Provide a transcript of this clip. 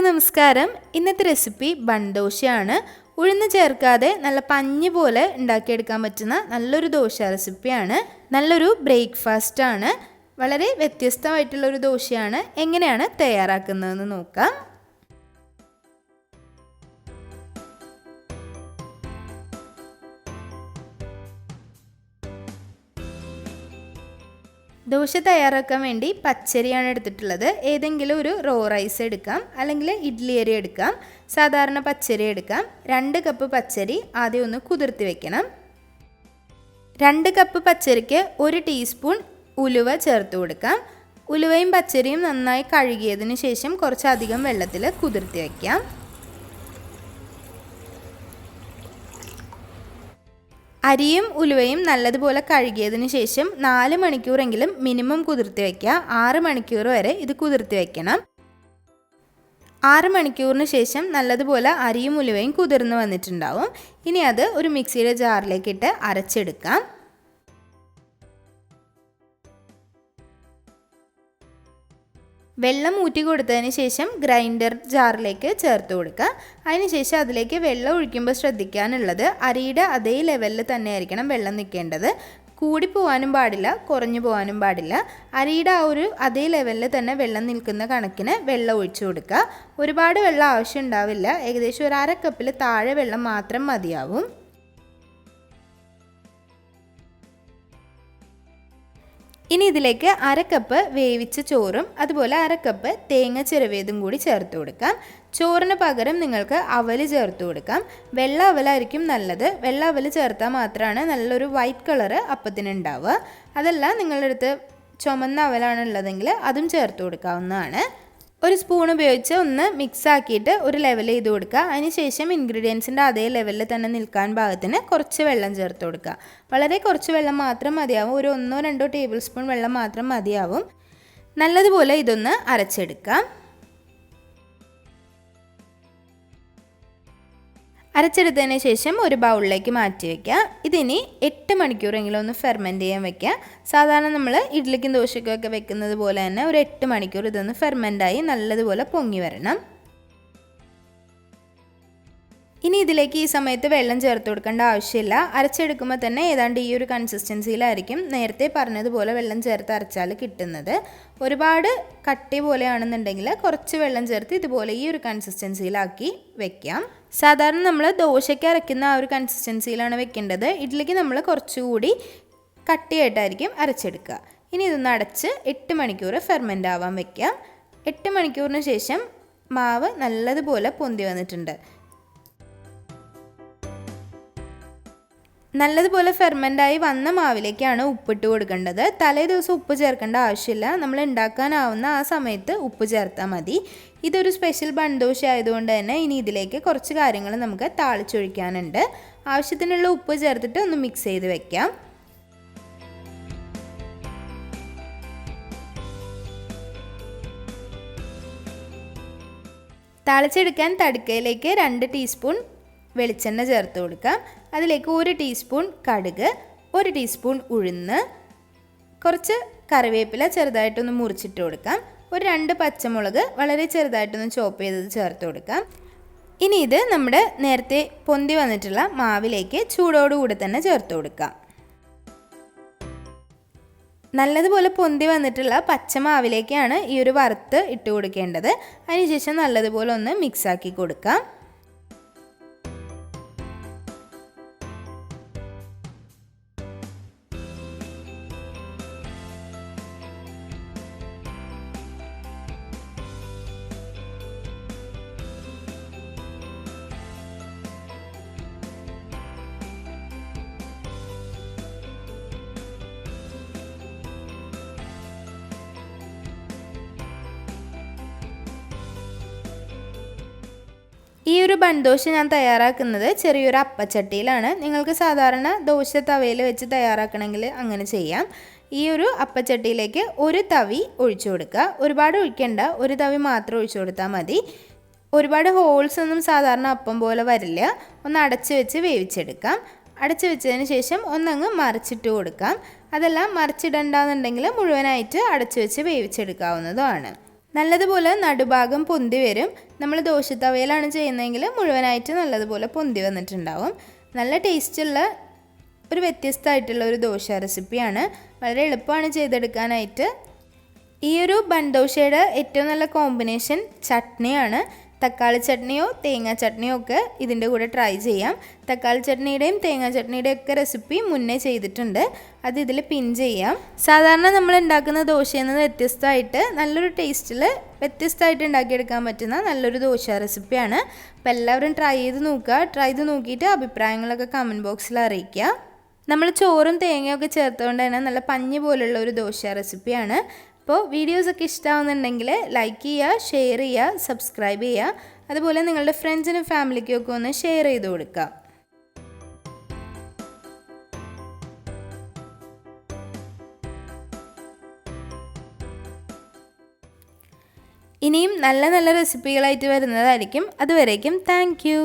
എല്ലാവർക്കും നമസ്കാരം. ഇന്നത്തെ റെസിപ്പി ബൺദോശയാണ്. ഉഴുന്ന് ചേർക്കാതെ നല്ല പഞ്ഞി പോലെ ഉണ്ടാക്കിയെടുക്കാൻ പറ്റുന്ന നല്ലൊരു ദോശ റെസിപ്പിയാണ്. നല്ലൊരു ബ്രേക്ക്ഫാസ്റ്റാണ്. വളരെ വ്യത്യസ്തമായിട്ടുള്ളൊരു ദോശയാണ്. എങ്ങനെയാണ് തയ്യാറാക്കുന്നതെന്ന് നോക്കാം. ദോശ തയ്യാറാക്കാൻ വേണ്ടി പച്ചരിയാണ് എടുത്തിട്ടുള്ളത്. ഏതെങ്കിലും ഒരു റോ റൈസ് എടുക്കാം, അല്ലെങ്കിൽ ഇഡ്ഡലി അരി എടുക്കാം. സാധാരണ പച്ചരി എടുക്കാം. 2 കപ്പ് പച്ചരി ആദ്യം ഒന്ന് കുതിർത്തി വെക്കണം. 2 കപ്പ് പച്ചരിക്ക് 1 ടീസ്പൂൺ ഉലുവ ചേർത്ത് കൊടുക്കാം. ഉലുവയും പച്ചരിയും നന്നായി കഴുകിയതിന് ശേഷം കുറച്ചധികം വെള്ളത്തിൽ കുതിർത്തി വയ്ക്കാം. അരിയും ഉലുവയും നല്ലതുപോലെ കഴുകിയതിന് ശേഷം 4 മണിക്കൂറെങ്കിലും മിനിമം കുതിർത്തി വയ്ക്കുക. 6 മണിക്കൂർ വരെ ഇത് കുതിർത്തി വയ്ക്കണം. 6 മണിക്കൂറിന് ശേഷം നല്ലതുപോലെ അരിയും ഉലുവയും കുതിർന്ന് വന്നിട്ടുണ്ടാവും. ഇനി അത് ഒരു മിക്സിയുടെ ജാറിലേക്ക് ഇട്ട് അരച്ചെടുക്കാം. വെള്ളം ഊറ്റി കൊടുത്തതിന് ശേഷം ഗ്രൈൻഡർ ജാറിലേക്ക് ചേർത്ത് കൊടുക്കുക. അതിനുശേഷം അതിലേക്ക് വെള്ളം ഒഴിക്കുമ്പോൾ ശ്രദ്ധിക്കാനുള്ളത് അരിയുടെ അതേ ലെവലിൽ തന്നെ ആയിരിക്കണം വെള്ളം നിൽക്കേണ്ടത്. കൂടി പോകാനും പാടില്ല, കുറഞ്ഞു പോകാനും പാടില്ല. അരിയുടെ അതേ ലെവലിൽ തന്നെ വെള്ളം നിൽക്കുന്ന കണക്കിന് വെള്ളം ഒഴിച്ചു കൊടുക്കുക. ഒരുപാട് വെള്ളം ആവശ്യം ഉണ്ടാവില്ല. ഏകദേശം ഒരു 1/2 കപ്പിൽ താഴെ വെള്ളം മാത്രം മതിയാവും. ഇനി ഇതിലേക്ക് 1/2 കപ്പ് വേവിച്ച ചോറും അതുപോലെ 1/2 കപ്പ് തേങ്ങ ചിരവിയതും കൂടി ചേർത്ത് കൊടുക്കാം. ചോറിന് പകരം നിങ്ങൾക്ക് അവല് ചേർത്ത് കൊടുക്കാം. വെള്ള അവലായിരിക്കും നല്ലത്. വെള്ള അവല് ചേർത്താൽ മാത്രമാണ് നല്ലൊരു വൈറ്റ് കളറ് അപ്പത്തിന് ഉണ്ടാവുക. അതല്ല നിങ്ങളുടെ അടുത്ത് ചുമന്ന അവലാണ് ഉള്ളതെങ്കിൽ അതും ചേർത്ത് കൊടുക്കാവുന്നതാണ്. ഒരു സ്പൂൺ ഉപയോഗിച്ച് ഒന്ന് മിക്സ് ആക്കിയിട്ട് ഒരു ലെവൽ ചെയ്ത് കൊടുക്കുക. അതിനുശേഷം ഇൻഗ്രീഡിയൻസിൻ്റെ അതേ ലെവലിൽ തന്നെ നിൽക്കാൻ പാകത്തിന് കുറച്ച് വെള്ളം ചേർത്ത് കൊടുക്കുക. വളരെ കുറച്ച് വെള്ളം മാത്രം മതിയാവും. ഒരു 1-2 ടേബിൾ സ്പൂൺ വെള്ളം മാത്രം മതിയാവും. നല്ലതുപോലെ ഇതൊന്ന് അരച്ചെടുക്കാം. അരച്ചെടുത്തതിന് ശേഷം ഒരു ബൗളിലേക്ക് മാറ്റി വയ്ക്കുക. ഇതിനി 8 മണിക്കൂറെങ്കിലും ഒന്ന് ഫെർമെൻറ്റ് ചെയ്യാൻ വയ്ക്കുക. സാധാരണ നമ്മൾ ഇഡ്ഡലിക്കും ദോശയ്ക്കൊക്കെ വെക്കുന്നത് പോലെ തന്നെ ഒരു 8 മണിക്കൂർ ഇതൊന്ന് ഫെർമെൻറ്റായി നല്ലതുപോലെ പൊങ്ങി വരണം. ഇനി ഇതിലേക്ക് ഈ സമയത്ത് വെള്ളം ചേർത്ത് കൊടുക്കേണ്ട ആവശ്യമില്ല. അരച്ചെടുക്കുമ്പോൾ തന്നെ ഏതാണ്ട് ഈ ഒരു കൺസിസ്റ്റൻസിയിലായിരിക്കും നേരത്തെ പറഞ്ഞതുപോലെ വെള്ളം ചേർത്ത് അരച്ചാൽ കിട്ടുന്നത്. ഒരുപാട് കട്ടി പോലെയാണെന്നുണ്ടെങ്കിൽ കുറച്ച് വെള്ളം ചേർത്ത് ഇതുപോലെ ഈ ഒരു കൺസിസ്റ്റൻസിയിലാക്കി വെക്കാം. സാധാരണ നമ്മൾ ദോശയ്ക്ക് അരയ്ക്കുന്ന ആ ഒരു കൺസിസ്റ്റൻസിയിലാണ് വെക്കേണ്ടത്. ഇഡ്ഡലിക്ക് നമ്മൾ കുറച്ചുകൂടി കട്ടിയായിട്ടായിരിക്കും അരച്ചെടുക്കുക. ഇനി ഇതൊന്ന് അടച്ച് 8 മണിക്കൂർ ഫെർമെൻ്റ് ആവാൻ വെക്കാം. 8 മണിക്കൂറിന് ശേഷം മാവ് നല്ലതുപോലെ പൊന്തി വന്നിട്ടുണ്ട്. നല്ലതുപോലെ ഫെർമെൻ്റായി വന്ന മാവിലേക്കാണ് ഉപ്പിട്ട് കൊടുക്കേണ്ടത്. തലേ ദിവസം ഉപ്പ് ചേർക്കേണ്ട ആവശ്യമില്ല. നമ്മൾ ഉണ്ടാക്കാനാവുന്ന ആ സമയത്ത് ഉപ്പ് ചേർത്താൽ മതി. ഇതൊരു സ്പെഷ്യൽ ബൺദോശ ആയതുകൊണ്ട് തന്നെ ഇനി ഇതിലേക്ക് കുറച്ച് കാര്യങ്ങൾ നമുക്ക് താളിച്ചൊഴിക്കാനുണ്ട്. ആവശ്യത്തിനുള്ള ഉപ്പ് ചേർത്തിട്ട് ഒന്ന് മിക്സ് ചെയ്ത് വെക്കാം. താളിച്ചെടുക്കാൻ തടുക്കയിലേക്ക് 2 ടീസ്പൂൺ വെളിച്ചെണ്ണ ചേർത്ത് കൊടുക്കാം. അതിലേക്ക് 1 ടീസ്പൂൺ കടുക്, 1 ടീസ്പൂൺ ഉഴുന്ന്, കുറച്ച് കറിവേപ്പില ചെറുതായിട്ടൊന്ന് മുറിച്ചിട്ട് കൊടുക്കാം. ഒരു 2 പച്ചമുളക് വളരെ ചെറുതായിട്ടൊന്ന് ചോപ്പ് ചെയ്തത് ചേർത്ത് കൊടുക്കാം. ഇനി ഇത് നമ്മുടെ നേരത്തെ പൊന്തി വന്നിട്ടുള്ള മാവിലേക്ക് ചൂടോടുകൂടി തന്നെ ചേർത്ത് കൊടുക്കാം. നല്ലതുപോലെ പൊന്തി വന്നിട്ടുള്ള പച്ചമാവിലേക്കാണ് ഈ ഒരു വറുത്ത് ഇട്ട് കൊടുക്കേണ്ടത്. അതിനുശേഷം നല്ലതുപോലെ ഒന്ന് മിക്സാക്കി കൊടുക്കാം. ഈ ഒരു ബൺദോശ ഞാൻ തയ്യാറാക്കുന്നത് ചെറിയൊരു അപ്പച്ചട്ടിയിലാണ്. നിങ്ങൾക്ക് സാധാരണ ദോശ തവയിൽ വെച്ച് തയ്യാറാക്കണമെങ്കിൽ അങ്ങനെ ചെയ്യാം. ഈ ഒരു അപ്പച്ചട്ടിയിലേക്ക് 1 തവി ഒഴിച്ചു കൊടുക്കുക. ഒരുപാട് ഒഴിക്കേണ്ട, 1 തവി മാത്രം ഒഴിച്ചു കൊടുത്താൽ മതി. ഒരുപാട് ഹോൾസ് ഒന്നും സാധാരണ അപ്പം പോലെ വരില്ല. ഒന്ന് അടച്ച് വെച്ച് വേവിച്ചെടുക്കാം. അടച്ചു വെച്ചതിന് ശേഷം ഒന്നങ്ങ് മറിച്ചിട്ട് കൊടുക്കാം. അതെല്ലാം മറിച്ചിടണ്ടെന്നുണ്ടെങ്കിൽ മുഴുവനായിട്ട് അടച്ചു വെച്ച് വേവിച്ചെടുക്കാവുന്നതുമാണ്. നല്ലതുപോലെ നടുഭാഗം പൊന്തി വരും. നമ്മൾ ദോശത്തവയിലാണ് ചെയ്യുന്നതെങ്കിൽ മുഴുവനായിട്ട് നല്ലതുപോലെ പൊന്തി വന്നിട്ടുണ്ടാവും. നല്ല ടേസ്റ്റുള്ള ഒരു വ്യത്യസ്തമായിട്ടുള്ള ഒരു ദോശ റെസിപ്പിയാണ്. വളരെ എളുപ്പമാണ് ചെയ്തെടുക്കാനായിട്ട്. ഈ ഒരു ബൺ ദോശയുടെ ഏറ്റവും നല്ല കോമ്പിനേഷൻ ചട്നിയാണ്. തക്കാളി ചട്നിയോ തേങ്ങാ ചട്നിയോ ഒക്കെ ഇതിൻ്റെ കൂടെ ട്രൈ ചെയ്യാം. തക്കാളി ചട്നിയുടെയും തേങ്ങാ ചട്നിയുടെയും ഒക്കെ റെസിപ്പി മുന്നേ ചെയ്തിട്ടുണ്ട്. അത് ഇതിൽ പിൻ ചെയ്യാം. സാധാരണ നമ്മൾ ഉണ്ടാക്കുന്ന ദോശയിൽ നിന്ന് വ്യത്യസ്തമായിട്ട് നല്ലൊരു ടേസ്റ്റിൽ വ്യത്യസ്തമായിട്ട് ഉണ്ടാക്കിയെടുക്കാൻ പറ്റുന്ന നല്ലൊരു ദോശ റെസിപ്പിയാണ്. അപ്പോൾ എല്ലാവരും ട്രൈ ചെയ്ത് നോക്കുക. ട്രൈ ചെയ്ത് നോക്കിയിട്ട് അഭിപ്രായങ്ങളൊക്കെ കമൻറ്റ് ബോക്സിൽ അറിയിക്കുക. നമ്മൾ ചോറും തേങ്ങയൊക്കെ ചേർത്തുകൊണ്ട് തന്നെ നല്ല പഞ്ഞി പോലുള്ള ഒരു ദോശ റെസിപ്പിയാണ്. അപ്പോൾ വീഡിയോസൊക്കെ ഇഷ്ടമാവുന്നുണ്ടെങ്കിൽ ലൈക്ക് ചെയ്യുക, ഷെയർ ചെയ്യുക, സബ്സ്ക്രൈബ് ചെയ്യുക. അതുപോലെ നിങ്ങളുടെ ഫ്രണ്ട്സിനും ഫാമിലിക്കും ഒക്കെ ഒന്ന് ഷെയർ ചെയ്ത് കൊടുക്കുക. ഇനിയും നല്ല നല്ല റെസിപ്പികളായിട്ട് വരുന്നതായിരിക്കും. അതുവരേക്കും താങ്ക് യു.